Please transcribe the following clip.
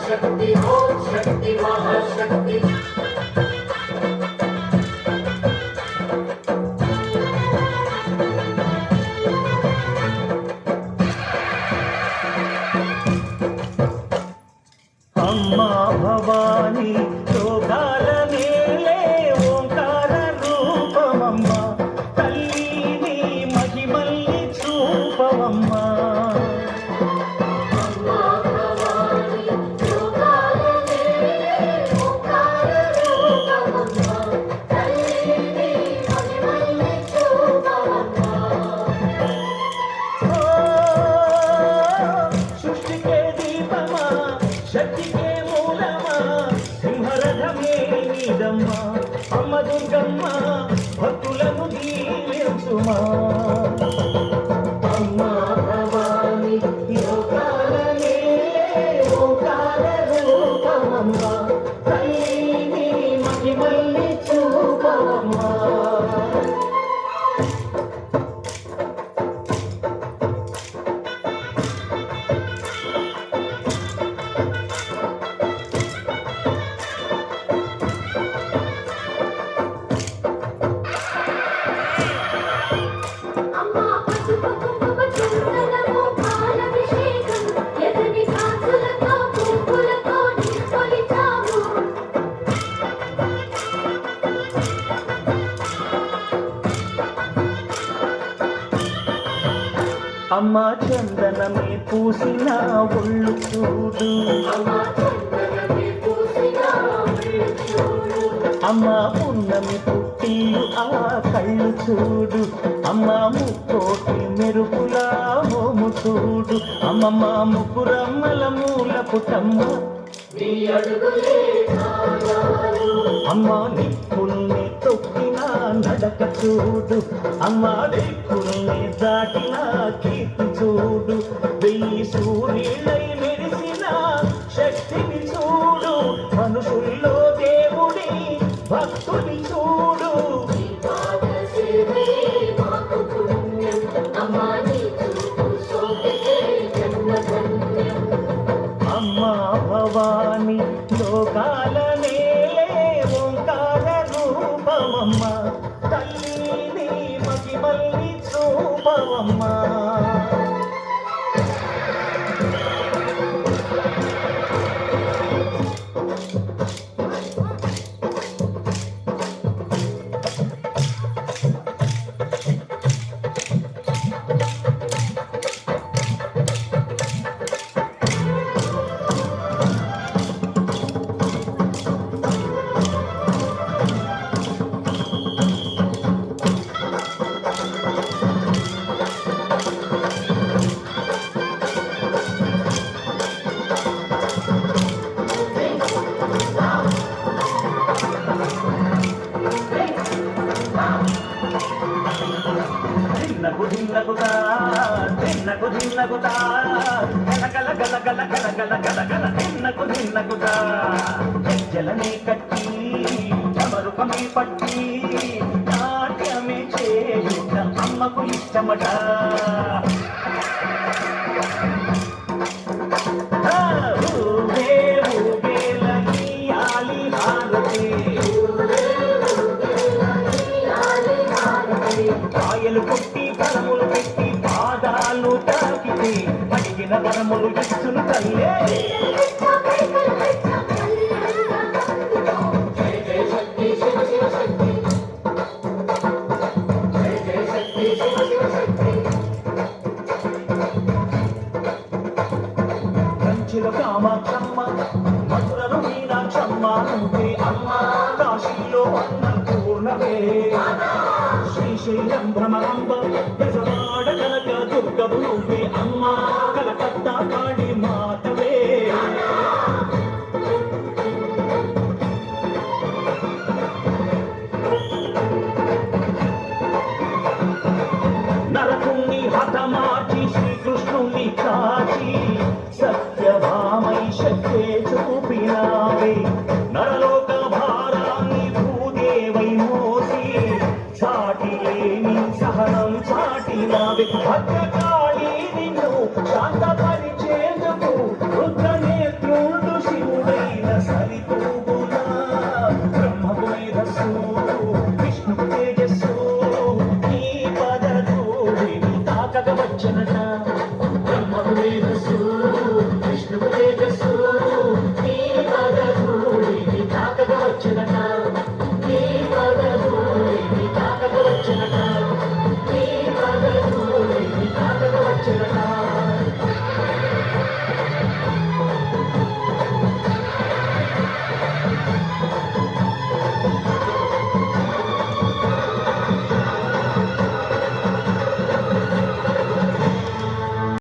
शक्ति ओम शक्ति महाशक्ति अम्मा भवानी लोकाल नेले ओंकार रूपमम्मा तल्ली महिमल्ली चूपवम्मा शक्ति के मूलमा సింహరథమే నీదమ్మా అమ్మ దుర్గమ్మ భక్తులను దీవించుమా అమ్మా భవాని లోకాల నేలే ఓంకార రూపమమ్మ తల్లి మహిమల్ని చూపవమ్మా అమ్మా చందనమే పూసిన ఒళ్ళు చూడు అమ్మా పున్నమి పుట్టిల్లు ఆ కళ్ళు చూడు అమ్మా ముక్కోటి మెరుపులా మోము చూడు అమ్మమ్మ ముగ్గురమ్మల మూల పుటమ్మ అమ్మా నిప్పుల్ని తొక్కిన నడక చూడు అమ్మా దిక్కుల్ని దాటిన కీర్తి చూడు వెయ్యి సూర్యులై మెరిసిన శక్తిని చూడు మనుషుల్లో దేవుడి భక్తుని చూడు అమ్మా భవాని లోకాల నేలే ఓంకార రూపమమ్మ తల్లిని మహిమల్ని చూపవమ్మా ధిన్నకుతా ధిన్నకుతా గల గల గల గల గల గల గల ధిన్నకుతా జలనే కట్టి చమరుకమే పట్టి నాట్యమే చేయుట అమ్మకు ఇష్టమట ఊగే ఊగేలని ఆలి హారతి కాయలు కొట్టి బలములు పెట్టి పాదాలు తాకితే అడిగిన వరములు ఇచ్చును తల్లే కంచిలో కామాక్షమ్మ మధురను మీనాక్షమ్మ నువ్వే అమ్మ కాశీలో అన్నపూర్ణవే శ్రీశైలం భ్రమరాంబ బెజవాడ కనక దుర్గవు నువ్వే అమ్మ కలకత్తా కాళీ మాతవే నరకుణ్ణి హతమార్చి శ్రీకృష్ణుని కాచి సత్యభామై శక్తే చూపినావే నరలోక భారాన్ని భూదేవై మోసి చాటి లేని సహనం చాటినావే